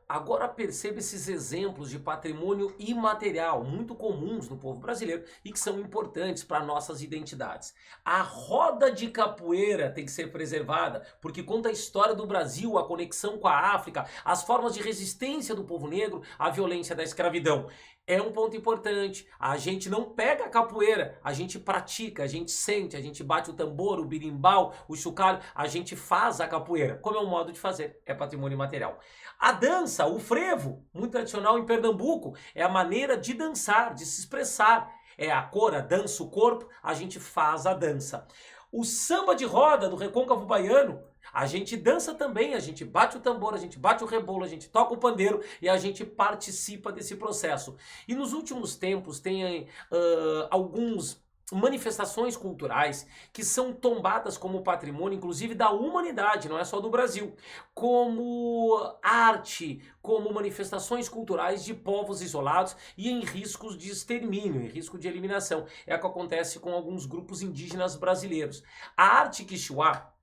Agora perceba esses exemplos de patrimônio imaterial, muito comuns no povo brasileiro e que são importantes para nossas identidades. A roda de capoeira tem que ser preservada, porque conta a história do Brasil, a conexão com a África, as formas de resistência do povo negro à violência da escravidão. É um ponto importante. A gente não pega a capoeira, a gente pratica, a gente sente, a gente bate o tambor, o birimbau, o chocalho, a gente faz a capoeira. Como é um modo de fazer, é patrimônio imaterial. A dança, o frevo, muito tradicional em Pernambuco, é a maneira de dançar, de se expressar. É a cor, a dança, o corpo, a gente faz a dança. O samba de roda do recôncavo baiano, a gente dança também, a gente bate o tambor, a gente bate o rebolo, a gente toca o pandeiro e a gente participa desse processo. E nos últimos tempos tem alguns manifestações culturais que são tombadas como patrimônio, inclusive da humanidade, não é só do Brasil, como arte, como manifestações culturais de povos isolados e em riscos de extermínio, em risco de eliminação. É o que acontece com alguns grupos indígenas brasileiros. A arte Quixuá,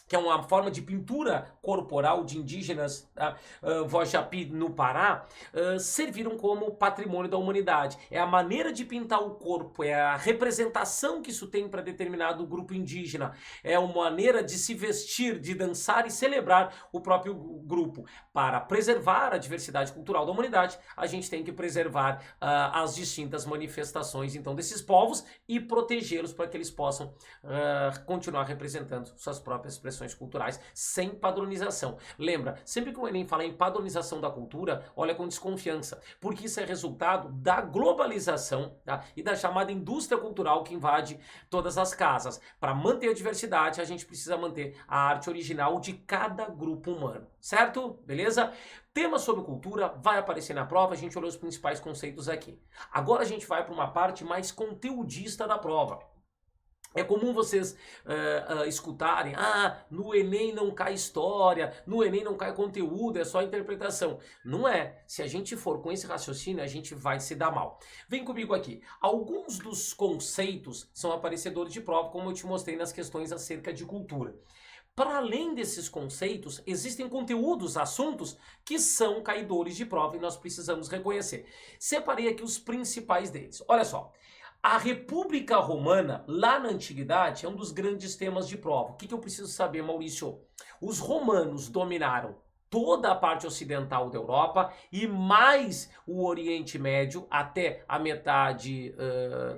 que é uma forma de pintura corporal de indígenas Voz Japi no Pará, serviram como patrimônio da humanidade. É a maneira de pintar o corpo, é a representação que isso tem para determinado grupo indígena, é uma maneira de se vestir, de dançar e celebrar o próprio grupo. Para preservar a diversidade cultural da humanidade, a gente tem que preservar as distintas manifestações então desses povos e protegê-los para que eles possam continuar representando suas próprias expressões culturais sem padronização. Lembra, sempre que o Enem fala em padronização da cultura, olha com desconfiança, porque isso é resultado da globalização, tá? E da chamada indústria cultural que invade todas as casas. Para manter a diversidade, a gente precisa manter a arte original de cada grupo humano, certo? Beleza? Tema sobre cultura vai aparecer na prova, a gente olhou os principais conceitos aqui. Agora a gente vai para uma parte mais conteudista da prova. É comum vocês escutarem, no Enem não cai história, no Enem não cai conteúdo, é só interpretação. Não é. Se a gente for com esse raciocínio, a gente vai se dar mal. Vem comigo aqui. Alguns dos conceitos são aparecedores de prova, como eu te mostrei nas questões acerca de cultura. Para além desses conceitos, existem conteúdos, assuntos que são caidores de prova e nós precisamos reconhecer. Separei aqui os principais deles. Olha só. A República Romana, lá na Antiguidade, é um dos grandes temas de prova. O que eu preciso saber, Maurício? Os romanos dominaram toda a parte ocidental da Europa e mais o Oriente Médio, até a metade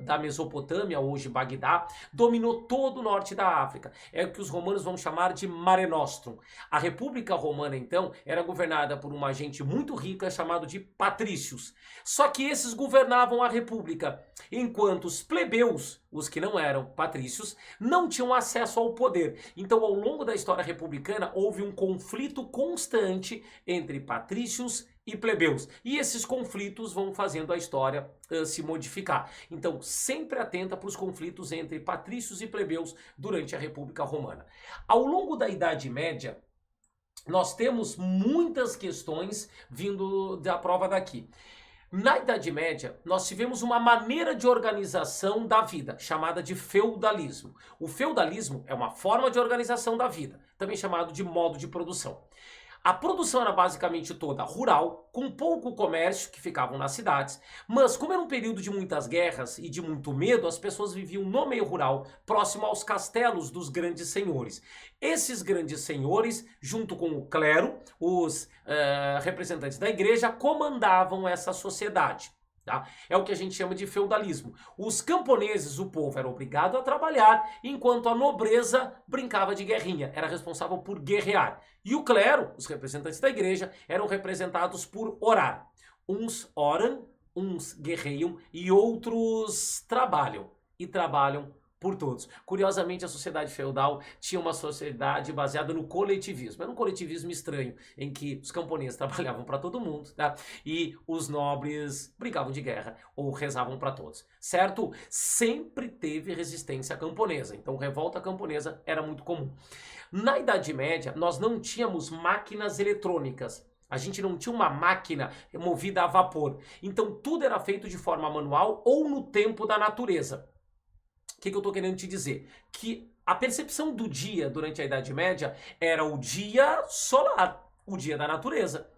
da Mesopotâmia, hoje Bagdá, dominou todo o norte da África. É o que os romanos vão chamar de Mare Nostrum. A República Romana, então, era governada por uma gente muito rica chamada de patrícios. Só que esses governavam a República, enquanto os plebeus, os que não eram patrícios, não tinham acesso ao poder. Então, ao longo da história republicana, houve um conflito constante entre patrícios e plebeus. E esses conflitos vão fazendo a história se modificar. Então, sempre atenta para os conflitos entre patrícios e plebeus durante a República Romana. Ao longo da Idade Média, nós temos muitas questões vindo da prova daqui. Na Idade Média, nós tivemos uma maneira de organização da vida, chamada de feudalismo. O feudalismo é uma forma de organização da vida, também chamado de modo de produção. A produção era basicamente toda rural, com pouco comércio, que ficavam nas cidades, mas como era um período de muitas guerras e de muito medo, as pessoas viviam no meio rural, próximo aos castelos dos grandes senhores. Esses grandes senhores, junto com o clero, os representantes da igreja, comandavam essa sociedade. Tá? É o que a gente chama de feudalismo. Os camponeses, o povo, era obrigado a trabalhar, enquanto a nobreza brincava de guerrinha, era responsável por guerrear. E o clero, os representantes da igreja, eram representados por orar. Uns oram, uns guerreiam e outros trabalham. E trabalham por todos. Curiosamente, a sociedade feudal tinha uma sociedade baseada no coletivismo. Era um coletivismo estranho, em que os camponeses trabalhavam para todo mundo, tá? E os nobres brigavam de guerra ou rezavam para todos, certo? Sempre teve resistência camponesa, então revolta camponesa era muito comum. Na Idade Média, nós não tínhamos máquinas eletrônicas. A gente não tinha uma máquina movida a vapor. Então tudo era feito de forma manual ou no tempo da natureza. O que eu estou querendo te dizer? Que a percepção do dia durante a Idade Média era o dia solar, o dia da natureza.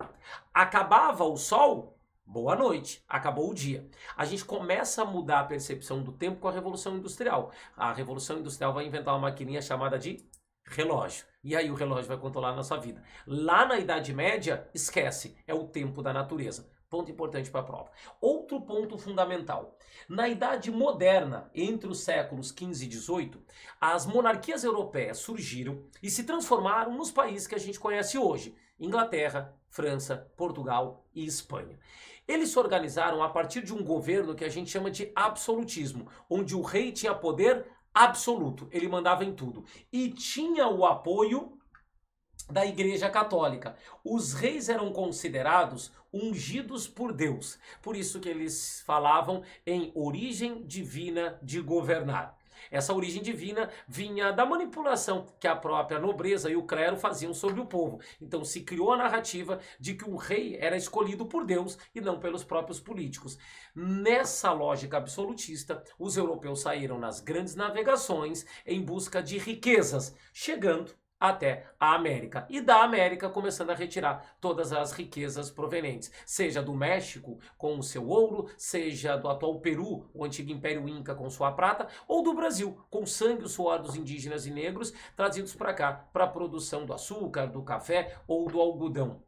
Acabava o sol, boa noite, acabou o dia. A gente começa a mudar a percepção do tempo com a Revolução Industrial. A Revolução Industrial vai inventar uma maquininha chamada de relógio. E aí o relógio vai controlar a nossa vida. Lá na Idade Média, esquece, é o tempo da natureza. Ponto importante para a prova. Outro ponto fundamental. Na Idade Moderna, entre os séculos XV e XVIII, as monarquias europeias surgiram e se transformaram nos países que a gente conhece hoje. Inglaterra, França, Portugal e Espanha. Eles se organizaram a partir de um governo que a gente chama de absolutismo, onde o rei tinha poder absoluto, ele mandava em tudo. E tinha o apoio da Igreja Católica. Os reis eram considerados ungidos por Deus. Por isso que eles falavam em origem divina de governar. Essa origem divina vinha da manipulação que a própria nobreza e o clero faziam sobre o povo. Então se criou a narrativa de que o rei era escolhido por Deus e não pelos próprios políticos. Nessa lógica absolutista, os europeus saíram nas grandes navegações em busca de riquezas, chegando até a América. E da América começando a retirar todas as riquezas provenientes, seja do México com o seu ouro, seja do atual Peru, o antigo Império Inca com sua prata, ou do Brasil, com sangue e suor dos indígenas e negros trazidos para cá para a produção do açúcar, do café ou do algodão.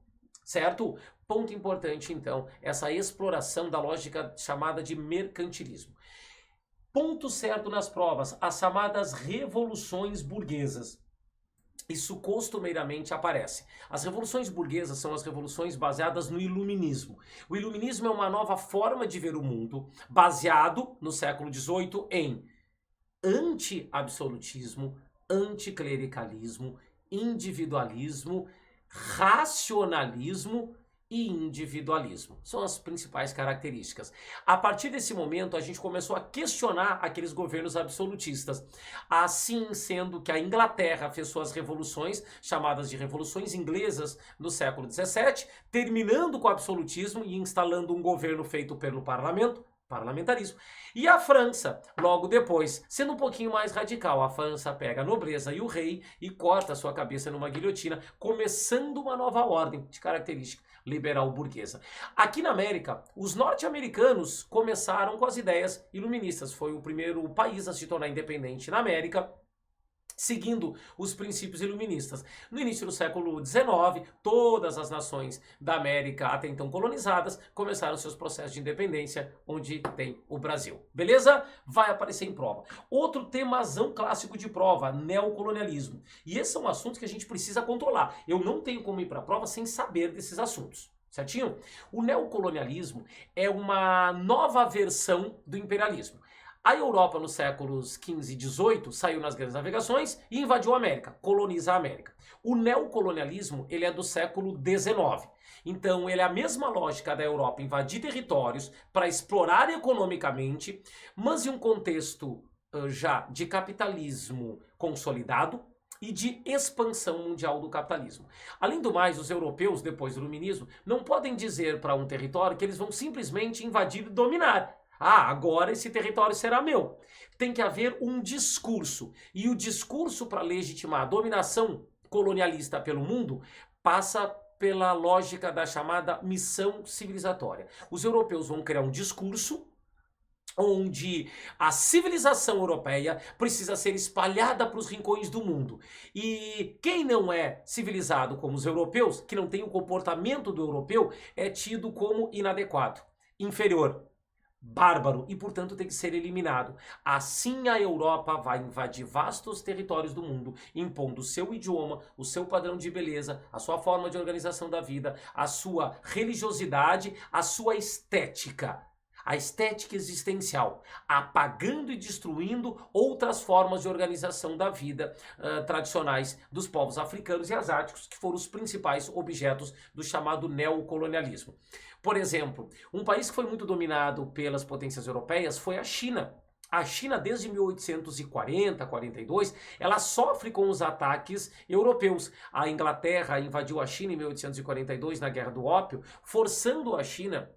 Certo? Ponto importante, então, essa exploração da lógica chamada de mercantilismo. Ponto certo nas provas, as chamadas revoluções burguesas. Isso costumeiramente aparece. As revoluções burguesas são as revoluções baseadas no iluminismo. O iluminismo é uma nova forma de ver o mundo, baseado no século XVIII em anti-absolutismo, anticlericalismo, individualismo, racionalismo e individualismo. São as principais características. A partir desse momento, a gente começou a questionar aqueles governos absolutistas. Assim sendo que a Inglaterra fez suas revoluções, chamadas de revoluções inglesas, no século XVII, terminando com o absolutismo e instalando um governo feito pelo parlamentarismo. E a França, logo depois, sendo um pouquinho mais radical, a França pega a nobreza e o rei e corta sua cabeça numa guilhotina, começando uma nova ordem de característica liberal burguesa. Aqui na América, os norte-americanos começaram com as ideias iluministas. Foi o primeiro país a se tornar independente na América, seguindo os princípios iluministas. No início do século XIX, todas as nações da América até então colonizadas começaram seus processos de independência, onde tem o Brasil. Beleza? Vai aparecer em prova. Outro temazão clássico de prova, neocolonialismo. E esse é um assunto que a gente precisa controlar. Eu não tenho como ir para a prova sem saber desses assuntos. Certinho? O neocolonialismo é uma nova versão do imperialismo. A Europa nos séculos XV e XVIII saiu nas grandes navegações e invadiu a América, coloniza a América. O neocolonialismo ele é do século XIX. Então ele é a mesma lógica da Europa, invadir territórios para explorar economicamente, mas em um contexto já de capitalismo consolidado e de expansão mundial do capitalismo. Além do mais, os europeus, depois do iluminismo, não podem dizer para um território que eles vão simplesmente invadir e dominar. Ah, agora esse território será meu. Tem que haver um discurso. E o discurso para legitimar a dominação colonialista pelo mundo passa pela lógica da chamada missão civilizatória. Os europeus vão criar um discurso onde a civilização europeia precisa ser espalhada para os rincões do mundo. E quem não é civilizado como os europeus, que não tem o comportamento do europeu, é tido como inadequado, inferior, bárbaro e, portanto, tem que ser eliminado. Assim a Europa vai invadir vastos territórios do mundo, impondo o seu idioma, o seu padrão de beleza, a sua forma de organização da vida, a sua religiosidade, a sua estética. A estética existencial, apagando e destruindo outras formas de organização da vida tradicionais dos povos africanos e asiáticos, que foram os principais objetos do chamado neocolonialismo. Por exemplo, um país que foi muito dominado pelas potências europeias foi a China. A China, desde 1840, 42, ela sofre com os ataques europeus. A Inglaterra invadiu a China em 1842 na Guerra do Ópio, forçando a China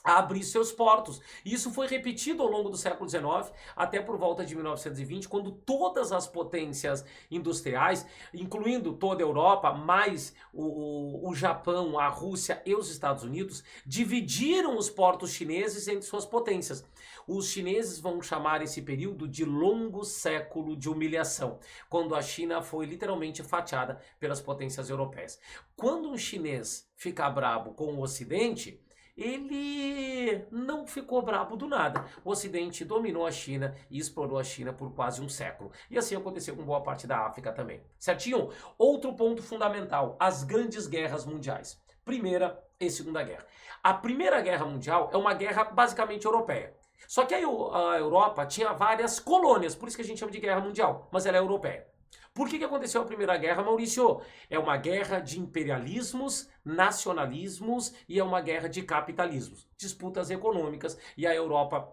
a abrir seus portos. Isso foi repetido ao longo do século XIX, até por volta de 1920, quando todas as potências industriais, incluindo toda a Europa, mais o Japão, a Rússia e os Estados Unidos, dividiram os portos chineses entre suas potências. Os chineses vão chamar esse período de longo século de humilhação, quando a China foi literalmente fatiada pelas potências europeias. Quando um chinês fica brabo com o Ocidente, ele não ficou brabo do nada. O Ocidente dominou a China e explorou a China por quase um século. E assim aconteceu com boa parte da África também. Certinho? Outro ponto fundamental, as grandes guerras mundiais. Primeira e Segunda Guerra. A Primeira Guerra Mundial é uma guerra basicamente europeia. Só que a Europa tinha várias colônias, por isso que a gente chama de guerra mundial, mas ela é europeia. Por que aconteceu a Primeira Guerra, Maurício? É uma guerra de imperialismos, nacionalismos e é uma guerra de capitalismos, disputas econômicas, e a Europa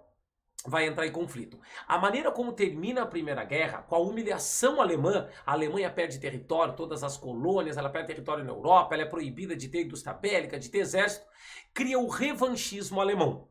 vai entrar em conflito. A maneira como termina a Primeira Guerra, com a humilhação alemã, a Alemanha perde território, todas as colônias, ela perde território na Europa, ela é proibida de ter indústria bélica, de ter exército, cria o revanchismo alemão.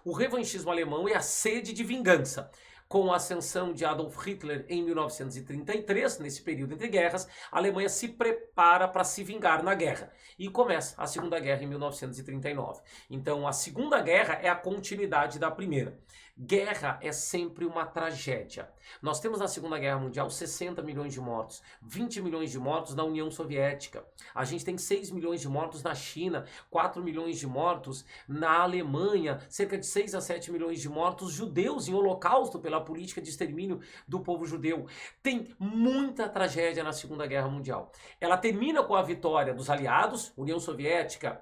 O revanchismo alemão é a sede de vingança. Com a ascensão de Adolf Hitler em 1933, nesse período entre guerras, a Alemanha se prepara para se vingar na guerra. E começa a Segunda Guerra em 1939. Então, a Segunda Guerra é a continuidade da Primeira. Guerra é sempre uma tragédia. Nós temos na Segunda Guerra Mundial 60 milhões de mortos, 20 milhões de mortos na União Soviética. A gente tem 6 milhões de mortos na China, 4 milhões de mortos na Alemanha, cerca de 6 a 7 milhões de mortos judeus em holocausto pela política de extermínio do povo judeu. Tem muita tragédia na Segunda Guerra Mundial. Ela termina com a vitória dos aliados, União Soviética,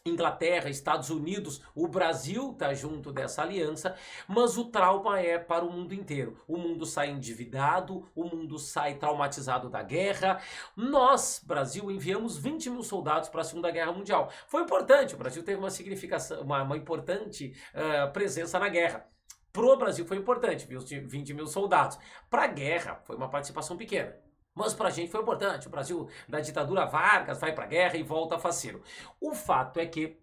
Inglaterra, Estados Unidos, o Brasil está junto dessa aliança, mas o trauma é para o mundo inteiro. O mundo sai endividado, o mundo sai traumatizado da guerra. Nós, Brasil, enviamos 20 mil soldados para a Segunda Guerra Mundial. Foi importante, o Brasil teve uma significação, uma importante presença na guerra. Pro Brasil foi importante, 20 mil soldados. Para a guerra foi uma participação pequena. Mas pra gente foi importante. O Brasil, da ditadura Vargas, vai pra guerra e volta faceiro. O fato é que,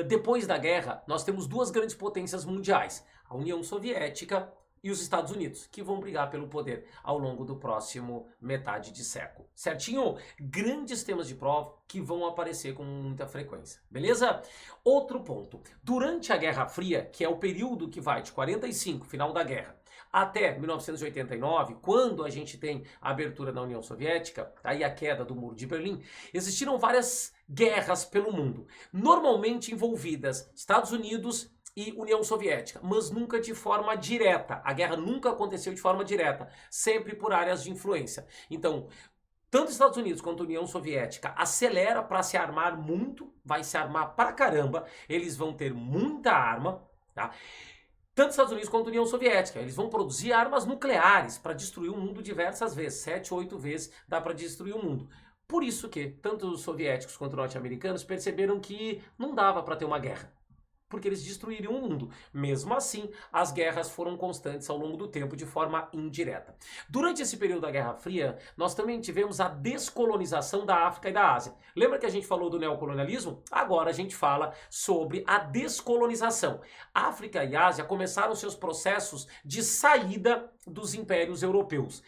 depois da guerra, nós temos duas grandes potências mundiais. A União Soviética e os Estados Unidos, que vão brigar pelo poder ao longo do próximo metade de século. Certinho? Grandes temas de prova que vão aparecer com muita frequência. Beleza? Outro ponto. Durante a Guerra Fria, que é o período que vai de 45, final da guerra, até 1989, quando a gente tem a abertura da União Soviética, aí a queda do Muro de Berlim, existiram várias guerras pelo mundo, normalmente envolvidas Estados Unidos e União Soviética, mas nunca de forma direta. A guerra nunca aconteceu de forma direta, sempre por áreas de influência. Então, tanto Estados Unidos quanto a União Soviética acelera para se armar muito, vai se armar pra caramba, eles vão ter muita arma, tá? Tanto Estados Unidos quanto a União Soviética, eles vão produzir armas nucleares para destruir o mundo diversas vezes, 7, 8 vezes dá para destruir o mundo. Por isso que tanto os soviéticos quanto os norte-americanos perceberam que não dava para ter uma guerra, porque eles destruiriam o mundo. Mesmo assim, as guerras foram constantes ao longo do tempo de forma indireta. Durante esse período da Guerra Fria, nós também tivemos a descolonização da África e da Ásia. Lembra que a gente falou do neocolonialismo? Agora a gente fala sobre a descolonização. África e Ásia começaram seus processos de saída dos impérios europeus.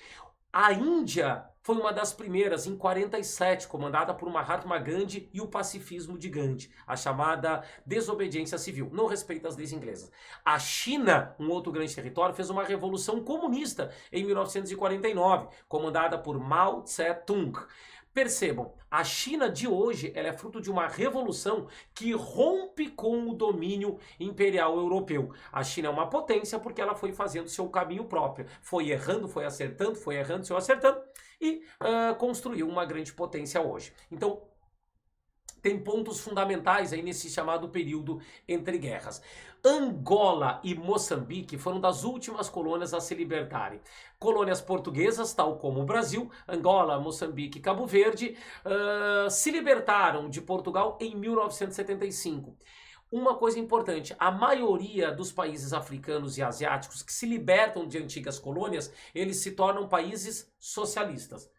A Índia foi uma das primeiras, em 47, comandada por Mahatma Gandhi e o pacifismo de Gandhi, a chamada desobediência civil, não respeita as leis inglesas. A China, um outro grande território, fez uma revolução comunista em 1949, comandada por Mao Tse-tung. Percebam, a China de hoje ela é fruto de uma revolução que rompe com o domínio imperial europeu. A China é uma potência porque ela foi fazendo seu caminho próprio. Foi errando, foi acertando, foi errando, foi acertando e construiu uma grande potência hoje. Então, tem pontos fundamentais aí nesse chamado período entre guerras. Angola e Moçambique foram das últimas colônias a se libertarem. Colônias portuguesas, tal como o Brasil, Angola, Moçambique e Cabo Verde, se libertaram de Portugal em 1975. Uma coisa importante, a maioria dos países africanos e asiáticos que se libertam de antigas colônias, eles se tornam países socialistas.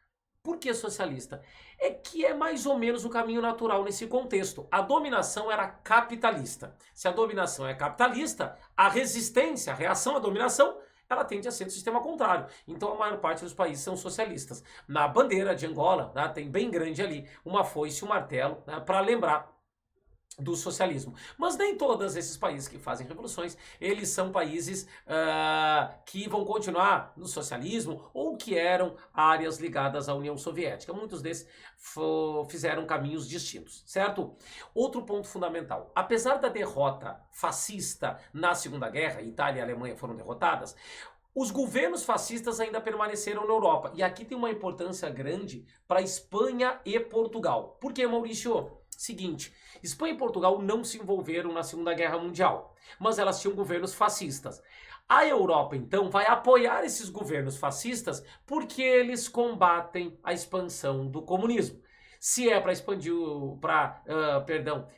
Por que socialista? É que é mais ou menos o caminho natural nesse contexto. A dominação era capitalista. Se a dominação é capitalista, a resistência, a reação à dominação, ela tende a ser do sistema contrário. Então a maior parte dos países são socialistas. Na bandeira de Angola, né, tem bem grande ali uma foice e um martelo, né, para lembrar do socialismo. Mas nem todos esses países que fazem revoluções, eles são países que vão continuar no socialismo ou que eram áreas ligadas à União Soviética. Muitos desses fizeram caminhos distintos, certo? Outro ponto fundamental. Apesar da derrota fascista na Segunda Guerra, Itália e Alemanha foram derrotadas, os governos fascistas ainda permaneceram na Europa. E aqui tem uma importância grande para Espanha e Portugal. Por quê, Maurício? Seguinte, Espanha e Portugal não se envolveram na Segunda Guerra Mundial, mas elas tinham governos fascistas. A Europa, então, vai apoiar esses governos fascistas porque eles combatem a expansão do comunismo. Se é para expandir,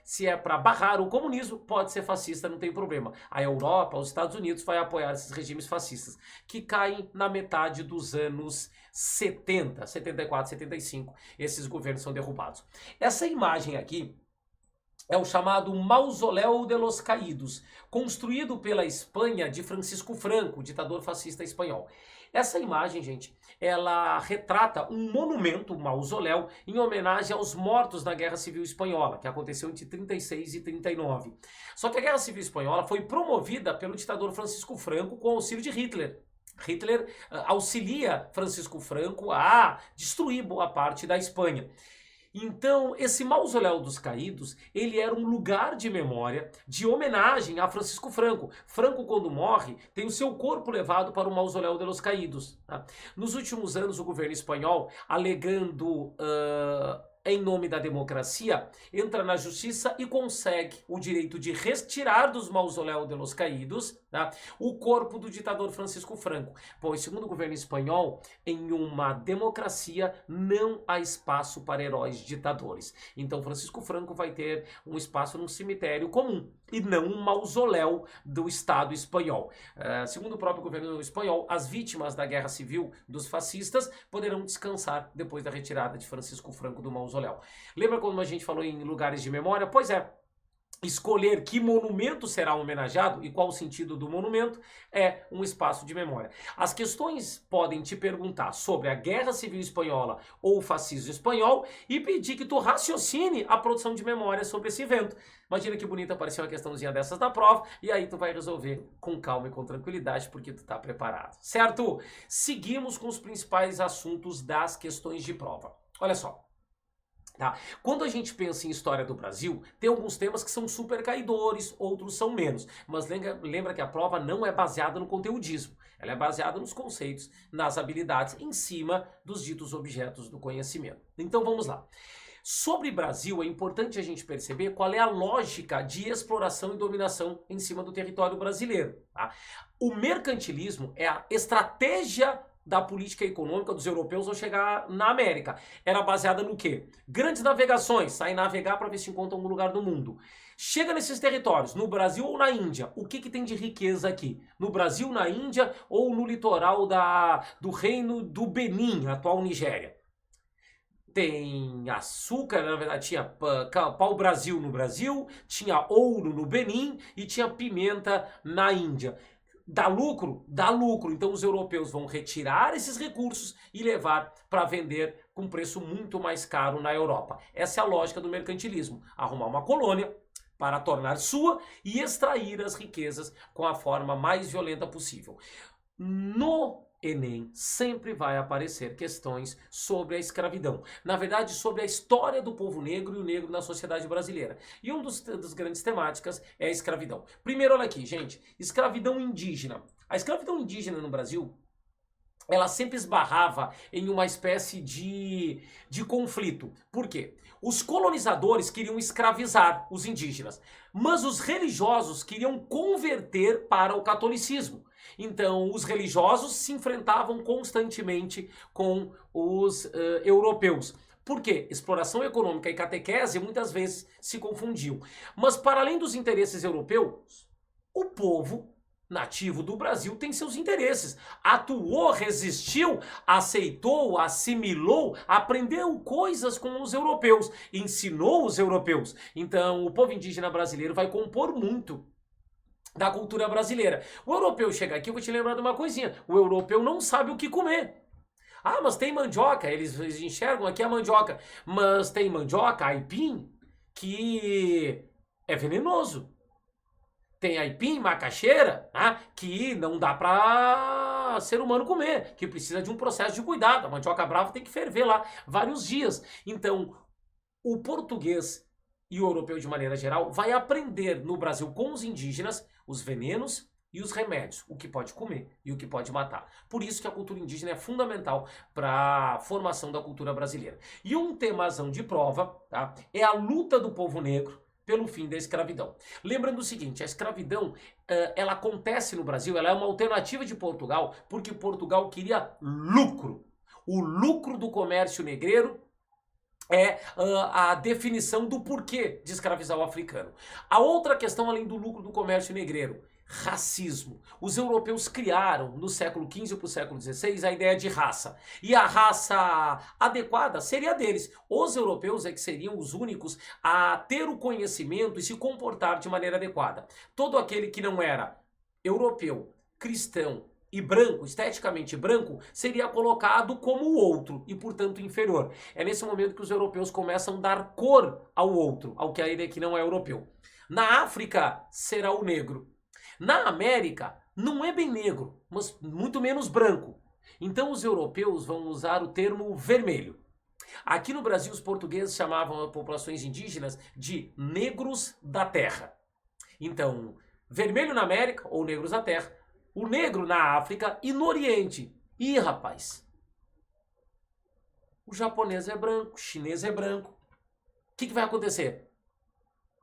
se é para barrar o comunismo, pode ser fascista, não tem problema. A Europa, os Estados Unidos, vai apoiar esses regimes fascistas, que caem na metade dos anos 70, 74, 75. Esses governos são derrubados. Essa imagem aqui é o chamado Mausoléu de los Caídos, construído pela Espanha de Francisco Franco, ditador fascista espanhol. Essa imagem, gente, ela retrata um monumento, um mausoléu, em homenagem aos mortos na Guerra Civil Espanhola, que aconteceu entre 36 e 39. Só que a Guerra Civil Espanhola foi promovida pelo ditador Francisco Franco com auxílio de Hitler. Hitler auxilia Francisco Franco a destruir boa parte da Espanha. Então, esse Mausoléu dos Caídos, ele era um lugar de memória, de homenagem a Francisco Franco. Franco, quando morre, tem o seu corpo levado para o Mausoléu de los Caídos. Tá? Nos últimos anos, o governo espanhol, alegando em nome da democracia, entra na justiça e consegue o direito de retirar dos Mausoléu de los Caídos, tá, o corpo do ditador Francisco Franco. Pois, segundo o governo espanhol, em uma democracia não há espaço para heróis ditadores. Então, Francisco Franco vai ter um espaço num cemitério comum e não um mausoléu do Estado espanhol. Segundo o próprio governo espanhol, as vítimas da guerra civil dos fascistas poderão descansar depois da retirada de Francisco Franco do mausoléu. Lembra quando a gente falou em lugares de memória? Pois é. Escolher que monumento será homenageado e qual o sentido do monumento é um espaço de memória. As questões podem te perguntar sobre a Guerra Civil Espanhola ou o fascismo espanhol e pedir que tu raciocine a produção de memória sobre esse evento. Imagina que bonita apareceu uma questãozinha dessas da prova e aí tu vai resolver com calma e com tranquilidade porque tu tá preparado, certo? Seguimos com os principais assuntos das questões de prova. Olha só. Tá? Quando a gente pensa em história do Brasil, tem alguns temas que são super caidores, outros são menos. Mas lembra que a prova não é baseada no conteudismo. Ela é baseada nos conceitos, nas habilidades, em cima dos ditos objetos do conhecimento. Então vamos lá. Sobre Brasil, é importante a gente perceber qual é a lógica de exploração e dominação em cima do território brasileiro. Tá? O mercantilismo é a estratégia da política econômica dos europeus ao chegar na América. Era baseada no quê? Grandes navegações, sai navegar para ver se encontra algum lugar do mundo. Chega nesses territórios, no Brasil ou na Índia, o que tem de riqueza aqui? No Brasil, na Índia ou no litoral do reino do Benin, atual Nigéria? Tem açúcar, na verdade tinha pau-brasil no Brasil, tinha ouro no Benin e tinha pimenta na Índia. Dá lucro? Dá lucro. Então os europeus vão retirar esses recursos e levar para vender com preço muito mais caro na Europa. Essa é a lógica do mercantilismo. Arrumar uma colônia para tornar sua e extrair as riquezas com a forma mais violenta possível. No Enem sempre vai aparecer questões sobre a escravidão. Na verdade, sobre a história do povo negro e o negro na sociedade brasileira. E um dos grandes temáticas é a escravidão. Primeiro, olha aqui, gente. Escravidão indígena. A escravidão indígena no Brasil, ela sempre esbarrava em uma espécie de conflito. Por quê? Os colonizadores queriam escravizar os indígenas, mas os religiosos queriam converter para o catolicismo. Então, os religiosos se enfrentavam constantemente com os europeus. Por quê? Exploração econômica e catequese muitas vezes se confundiam. Mas, para além dos interesses europeus, o povo nativo do Brasil tem seus interesses. Atuou, resistiu, aceitou, assimilou, aprendeu coisas com os europeus, ensinou os europeus. Então, o povo indígena brasileiro vai compor muito da cultura brasileira. O europeu chega aqui, eu vou te lembrar de uma coisinha. O europeu não sabe o que comer. Ah, mas tem mandioca, eles enxergam aqui a mandioca. Mas tem mandioca, aipim, que é venenoso. Tem aipim, macaxeira, né, que não dá para ser humano comer, que precisa de um processo de cuidado. A mandioca brava tem que ferver lá vários dias. Então, o português e o europeu de maneira geral vai aprender no Brasil com os indígenas os venenos e os remédios, o que pode comer e o que pode matar. Por isso que a cultura indígena é fundamental para a formação da cultura brasileira. E um temazão de prova, tá, é a luta do povo negro pelo fim da escravidão. Lembrando o seguinte, a escravidão, ela acontece no Brasil, ela é uma alternativa de Portugal, porque Portugal queria lucro. O lucro do comércio negreiro é a definição do porquê de escravizar o africano. A outra questão, além do lucro do comércio negreiro, racismo. Os europeus criaram, no século XV para o século XVI, a ideia de raça. E a raça adequada seria a deles. Os europeus é que seriam os únicos a ter o conhecimento e se comportar de maneira adequada. Todo aquele que não era europeu, cristão e branco, esteticamente branco, seria colocado como o outro e, portanto, inferior. É nesse momento que os europeus começam a dar cor ao outro, ao que ainda que não é europeu. Na África, será o negro. Na América, não é bem negro, mas muito menos branco. Então os europeus vão usar o termo vermelho. Aqui no Brasil, os portugueses chamavam as populações indígenas de negros da terra. Então, vermelho na América, ou negros da terra, o negro na África e no Oriente. Ih, rapaz, o japonês é branco, o chinês é branco. O que vai acontecer?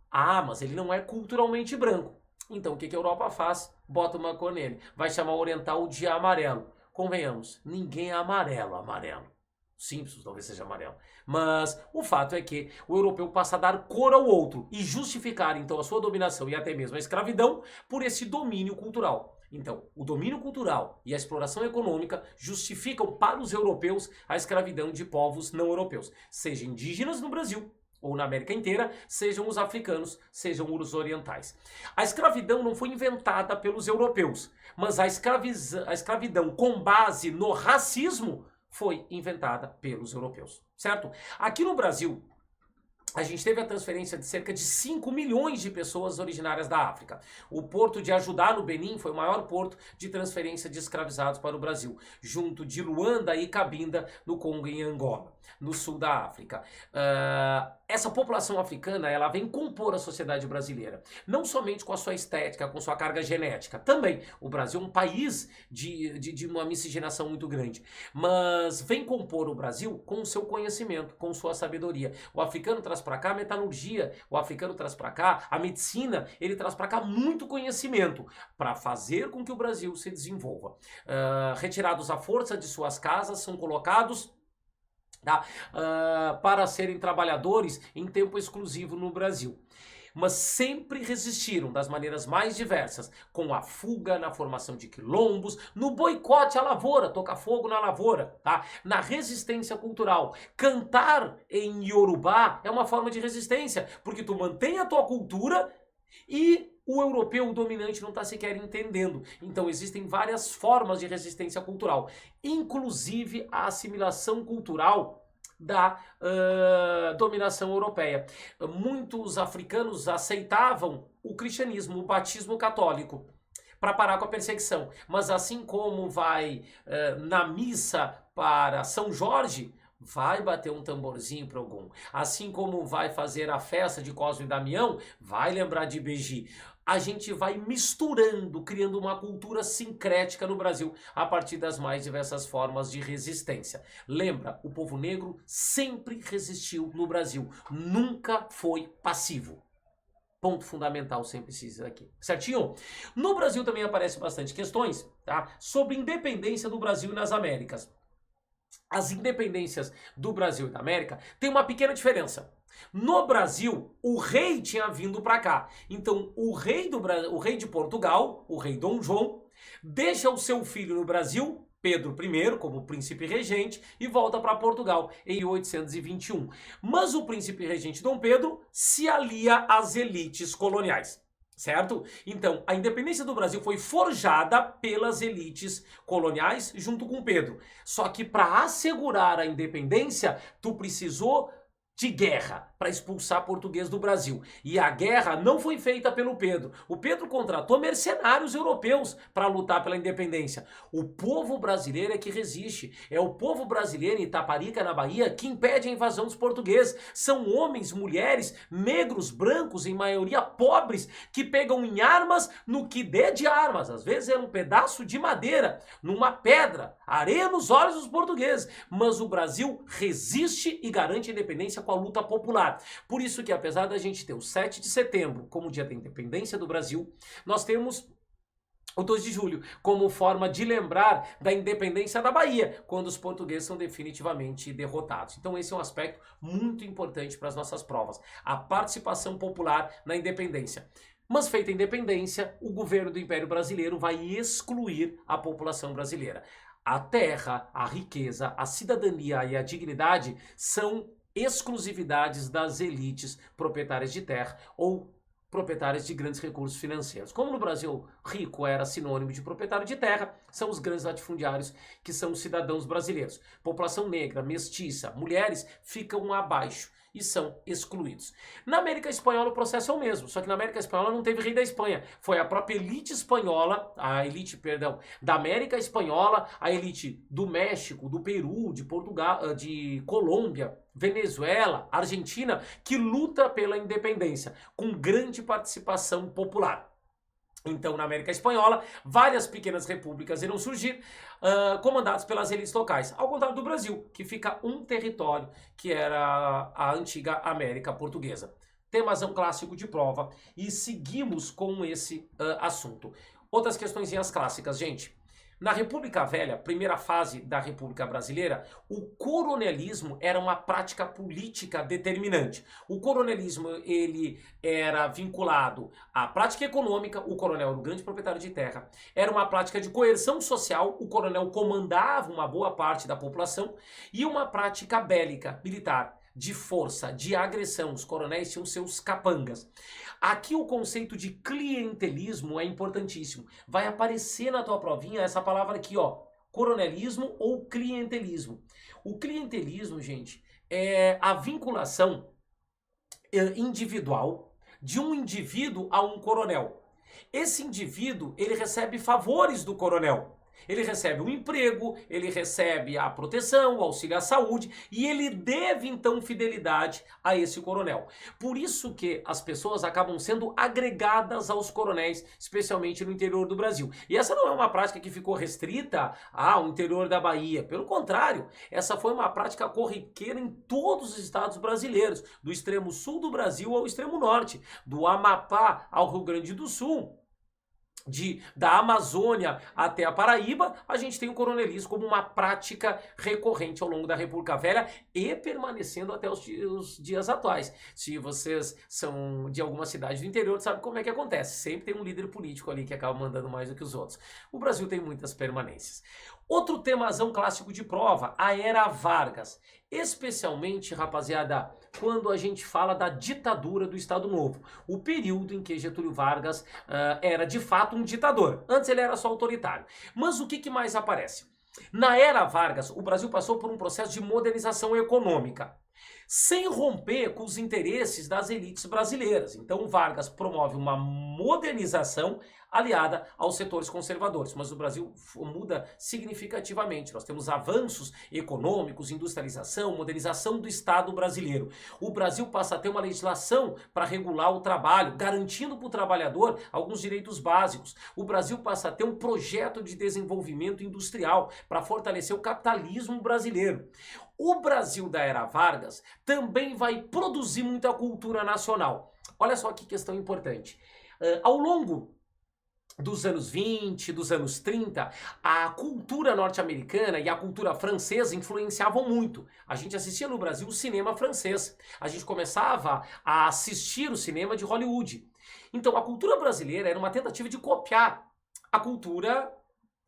Ah, mas ele não é culturalmente branco. Então, o que a Europa faz? Bota uma cor nele. Vai chamar o oriental de amarelo. Convenhamos, ninguém é amarelo. Simpsons talvez seja amarelo. Mas o fato é que o europeu passa a dar cor ao outro e justificar, então, a sua dominação e até mesmo a escravidão por esse domínio cultural. Então, o domínio cultural e a exploração econômica justificam para os europeus a escravidão de povos não europeus, seja indígenas no Brasil, ou na América inteira, sejam os africanos, sejam os orientais. A escravidão não foi inventada pelos europeus, mas a escravidão com base no racismo foi inventada pelos europeus, certo? Aqui no Brasil, a gente teve a transferência de cerca de 5 milhões de pessoas originárias da África. O porto de Ajudá, no Benin, foi o maior porto de transferência de escravizados para o Brasil, junto de Luanda e Cabinda, no Congo e Angola, no sul da África. Essa população africana, ela vem compor a sociedade brasileira, não somente com a sua estética, com sua carga genética, também. O Brasil é um país de uma miscigenação muito grande, mas vem compor o Brasil com o seu conhecimento, com sua sabedoria. O africano traz para cá a metalurgia, o africano traz para cá a medicina, ele traz para cá muito conhecimento para fazer com que o Brasil se desenvolva. Retirados à força de suas casas, são colocados para serem trabalhadores em tempo exclusivo no Brasil. Mas sempre resistiram das maneiras mais diversas, com a fuga, na formação de quilombos, no boicote à lavoura, tocar fogo na lavoura, tá? Na resistência cultural. Cantar em Yorubá é uma forma de resistência, porque tu mantém a tua cultura e o europeu dominante não está sequer entendendo. Então existem várias formas de resistência cultural, inclusive a assimilação cultural da dominação europeia. Muitos africanos aceitavam o cristianismo, o batismo católico, para parar com a perseguição. Mas assim como vai na missa para São Jorge, vai bater um tamborzinho para algum. Assim como vai fazer a festa de Cosme e Damião, vai lembrar de Beji. A gente vai misturando, criando uma cultura sincrética no Brasil a partir das mais diversas formas de resistência. Lembra, o povo negro sempre resistiu no Brasil, nunca foi passivo. Ponto fundamental sempre precisa aqui, certinho? No Brasil também aparecem bastante questões, tá, sobre independência do Brasil e nas Américas. As independências do Brasil e da América têm uma pequena diferença. No Brasil, o rei tinha vindo para cá. Então, o rei de Portugal, o rei Dom João, deixa o seu filho no Brasil, Pedro I, como príncipe regente, e volta para Portugal em 1821. Mas o príncipe regente Dom Pedro se alia às elites coloniais. Certo? Então, a independência do Brasil foi forjada pelas elites coloniais junto com Pedro. Só que para assegurar a independência, tu precisou de guerra para expulsar português do Brasil. E a guerra não foi feita pelo Pedro. O Pedro contratou mercenários europeus para lutar pela independência. O povo brasileiro é que resiste. É o povo brasileiro em Itaparica, na Bahia, que impede a invasão dos portugueses. São homens, mulheres, negros, brancos, em maioria pobres, que pegam em armas no que der de armas. Às vezes é um pedaço de madeira, numa pedra, areia nos olhos dos portugueses. Mas o Brasil resiste e garante a independência com a luta popular. Por isso que, apesar da gente ter o 7 de setembro como dia da independência do Brasil, nós temos o 2 de julho como forma de lembrar da independência da Bahia, quando os portugueses são definitivamente derrotados. Então esse é um aspecto muito importante para as nossas provas, a participação popular na independência. Mas feita a independência, o governo do Império Brasileiro vai excluir a população brasileira. A terra, a riqueza, a cidadania e a dignidade são exclusividades das elites proprietárias de terra ou proprietárias de grandes recursos financeiros. Como no Brasil rico era sinônimo de proprietário de terra, são os grandes latifundiários que são os cidadãos brasileiros. População negra, mestiça, mulheres ficam abaixo e são excluídos. Na América Espanhola o processo é o mesmo, só que na América Espanhola não teve rei da Espanha. Foi a própria elite espanhola, da América Espanhola, a elite do México, do Peru, de Portugal, de Colômbia, Venezuela, Argentina, que luta pela independência, com grande participação popular. Então, na América Espanhola, várias pequenas repúblicas irão surgir, comandadas pelas elites locais. Ao contrário do Brasil, que fica um território, que era a antiga América Portuguesa. Temos um clássico de prova e seguimos com esse assunto. Outras questõezinhas clássicas, gente. Na República Velha, primeira fase da República Brasileira, o coronelismo era uma prática política determinante. O coronelismo ele era vinculado à prática econômica, o coronel era o grande proprietário de terra, era uma prática de coerção social, o coronel comandava uma boa parte da população, e uma prática bélica, militar, de força, de agressão. Os coronéis tinham seus capangas. Aqui o conceito de clientelismo é importantíssimo. Vai aparecer na tua provinha essa palavra aqui, ó, coronelismo ou clientelismo. O clientelismo, gente, é a vinculação individual de um indivíduo a um coronel. Esse indivíduo, ele recebe favores do coronel. Ele recebe um emprego, ele recebe a proteção, o auxílio à saúde e ele deve então fidelidade a esse coronel. Por isso que as pessoas acabam sendo agregadas aos coronéis, especialmente no interior do Brasil. E essa não é uma prática que ficou restrita ao interior da Bahia. Pelo contrário, essa foi uma prática corriqueira em todos os estados brasileiros, do extremo sul do Brasil ao extremo norte, do Amapá ao Rio Grande do Sul. Da Amazônia até a Paraíba, a gente tem o coronelismo como uma prática recorrente ao longo da República Velha e permanecendo até os dias atuais. Se vocês são de alguma cidade do interior, sabe como é que acontece. Sempre tem um líder político ali que acaba mandando mais do que os outros. O Brasil tem muitas permanências. Outro temazão clássico de prova, a Era Vargas. Especialmente, rapaziada, quando a gente fala da ditadura do Estado Novo. O período em que Getúlio Vargas era de fato um ditador. Antes ele era só autoritário. Mas o que mais aparece? Na Era Vargas, o Brasil passou por um processo de modernização econômica, sem romper com os interesses das elites brasileiras. Então Vargas promove uma modernização aliada aos setores conservadores. Mas o Brasil muda significativamente. Nós temos avanços econômicos, industrialização, modernização do Estado brasileiro. O Brasil passa a ter uma legislação para regular o trabalho, garantindo para o trabalhador alguns direitos básicos. O Brasil passa a ter um projeto de desenvolvimento industrial para fortalecer o capitalismo brasileiro. O Brasil da Era Vargas também vai produzir muita cultura nacional. Olha só que questão importante. Ao longo dos anos 20, dos anos 30, a cultura norte-americana e a cultura francesa influenciavam muito. A gente assistia no Brasil o cinema francês. A gente começava a assistir o cinema de Hollywood. Então a cultura brasileira era uma tentativa de copiar a cultura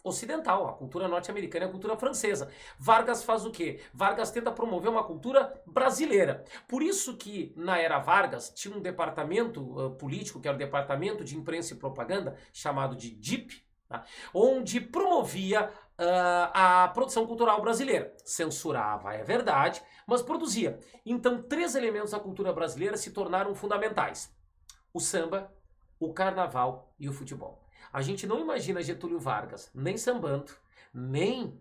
ocidental, a cultura norte-americana e a cultura francesa. Vargas faz o quê? Vargas tenta promover uma cultura brasileira. Por isso que, na era Vargas, tinha um departamento político, que era o Departamento de Imprensa e Propaganda, chamado de DIP, tá? Onde promovia a produção cultural brasileira. Censurava, é verdade, mas produzia. Então, 3 elementos da cultura brasileira se tornaram fundamentais: o samba, o carnaval e o futebol. A gente não imagina Getúlio Vargas nem sambando, nem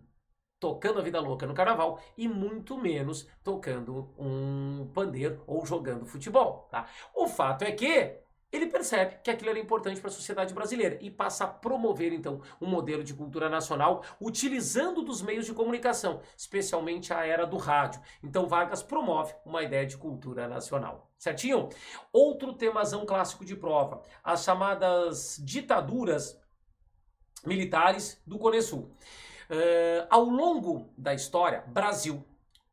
tocando a vida louca no carnaval e muito menos tocando um pandeiro ou jogando futebol, tá? O fato é que ele percebe que aquilo era importante para a sociedade brasileira e passa a promover, então, um modelo de cultura nacional utilizando dos meios de comunicação, especialmente a era do rádio. Então, Vargas promove uma ideia de cultura nacional. Certinho? Outro temazão clássico de prova, as chamadas ditaduras militares do Cone Sul. Ao longo da história, Brasil,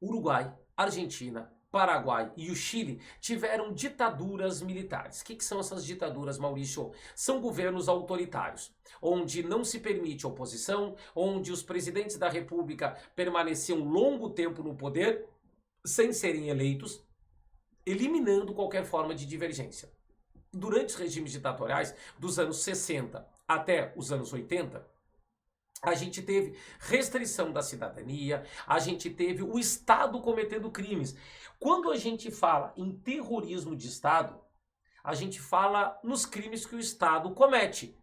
Uruguai, Argentina, Paraguai e o Chile tiveram ditaduras militares. O que são essas ditaduras, Maurício? São governos autoritários, onde não se permite oposição, onde os presidentes da república permaneciam longo tempo no poder, sem serem eleitos, eliminando qualquer forma de divergência. Durante os regimes ditatoriais, dos anos 60 até os anos 80, a gente teve restrição da cidadania, a gente teve o Estado cometendo crimes. Quando a gente fala em terrorismo de Estado, a gente fala nos crimes que o Estado comete.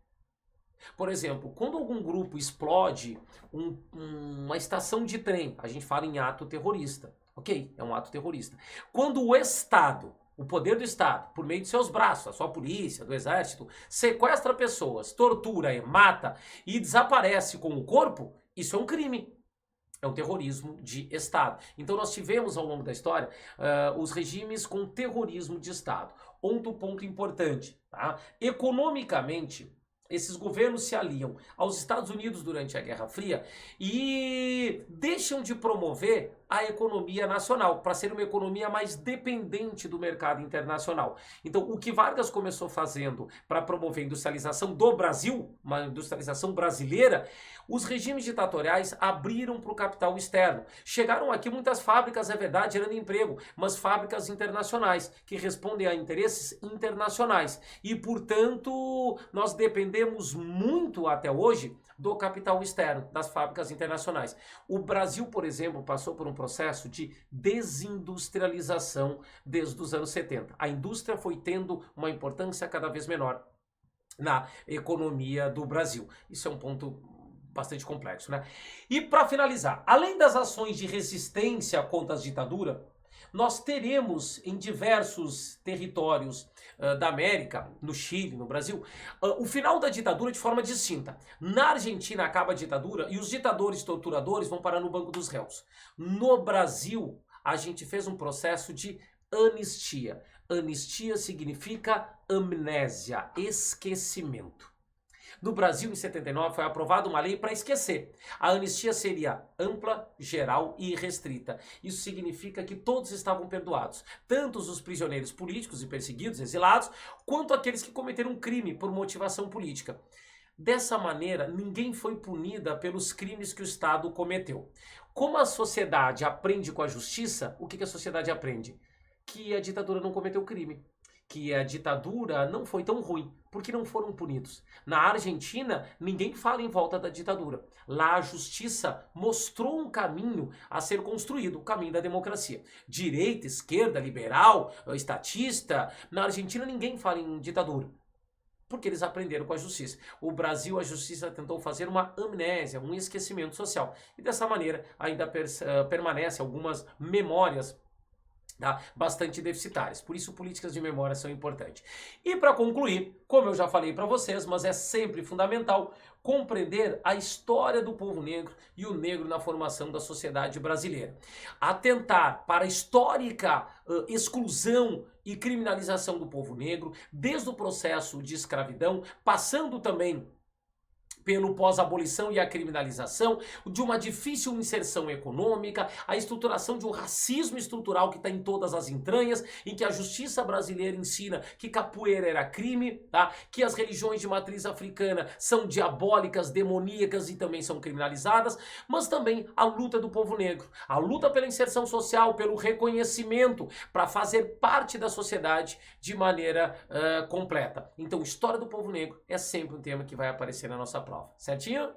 Por exemplo, quando algum grupo explode uma estação de trem, a gente fala em ato terrorista. Ok, é um ato terrorista. Quando o Estado, o poder do Estado, por meio de seus braços, a sua polícia, do exército, sequestra pessoas, tortura, mata e desaparece com o corpo, isso é um crime. É o terrorismo de Estado. Então nós tivemos ao longo da história os regimes com terrorismo de Estado. Outro ponto importante, tá? Economicamente, esses governos se aliam aos Estados Unidos durante a Guerra Fria e deixam de promover a economia nacional, para ser uma economia mais dependente do mercado internacional. Então, o que Vargas começou fazendo para promover a industrialização do Brasil, uma industrialização brasileira, os regimes ditatoriais abriram para o capital externo. Chegaram aqui muitas fábricas, é verdade, gerando emprego, mas fábricas internacionais, que respondem a interesses internacionais. E, portanto, nós dependemos muito até hoje do capital externo, das fábricas internacionais. O Brasil, por exemplo, passou por um processo de desindustrialização desde os anos 70. A indústria foi tendo uma importância cada vez menor na economia do Brasil. Isso é um ponto bastante complexo, né? E para finalizar, além das ações de resistência contra as ditaduras, nós teremos em diversos territórios da América, no Chile, no Brasil, o final da ditadura de forma distinta. Na Argentina acaba a ditadura e os ditadores torturadores vão parar no banco dos réus. No Brasil, a gente fez um processo de anistia. Anistia significa amnésia, esquecimento. No Brasil, em 79, foi aprovada uma lei para esquecer. A anistia seria ampla, geral e irrestrita. Isso significa que todos estavam perdoados, tanto os prisioneiros políticos e perseguidos, exilados, quanto aqueles que cometeram crime por motivação política. Dessa maneira, ninguém foi punida pelos crimes que o Estado cometeu. Como a sociedade aprende com a justiça, o que a sociedade aprende? Que a ditadura não cometeu crime. Que a ditadura não foi tão ruim, porque não foram punidos. Na Argentina, ninguém fala em volta da ditadura. Lá a justiça mostrou um caminho a ser construído, o caminho da democracia. Direita, esquerda, liberal, estatista. Na Argentina ninguém fala em ditadura, porque eles aprenderam com a justiça. O Brasil, a justiça tentou fazer uma amnésia, um esquecimento social. E dessa maneira ainda permanecem algumas memórias bastante deficitárias. Por isso, políticas de memória são importantes. E para concluir, como eu já falei para vocês, mas é sempre fundamental compreender a história do povo negro e o negro na formação da sociedade brasileira. Atentar para a histórica exclusão e criminalização do povo negro, desde o processo de escravidão, passando também pelo pós-abolição e a criminalização, de uma difícil inserção econômica, a estruturação de um racismo estrutural que está em todas as entranhas, em que a justiça brasileira ensina que capoeira era crime, tá? Que as religiões de matriz africana são diabólicas, demoníacas e também são criminalizadas, mas também a luta do povo negro, a luta pela inserção social, pelo reconhecimento, para fazer parte da sociedade de maneira completa. Então, história do povo negro é sempre um tema que vai aparecer na nossa prova, certinho?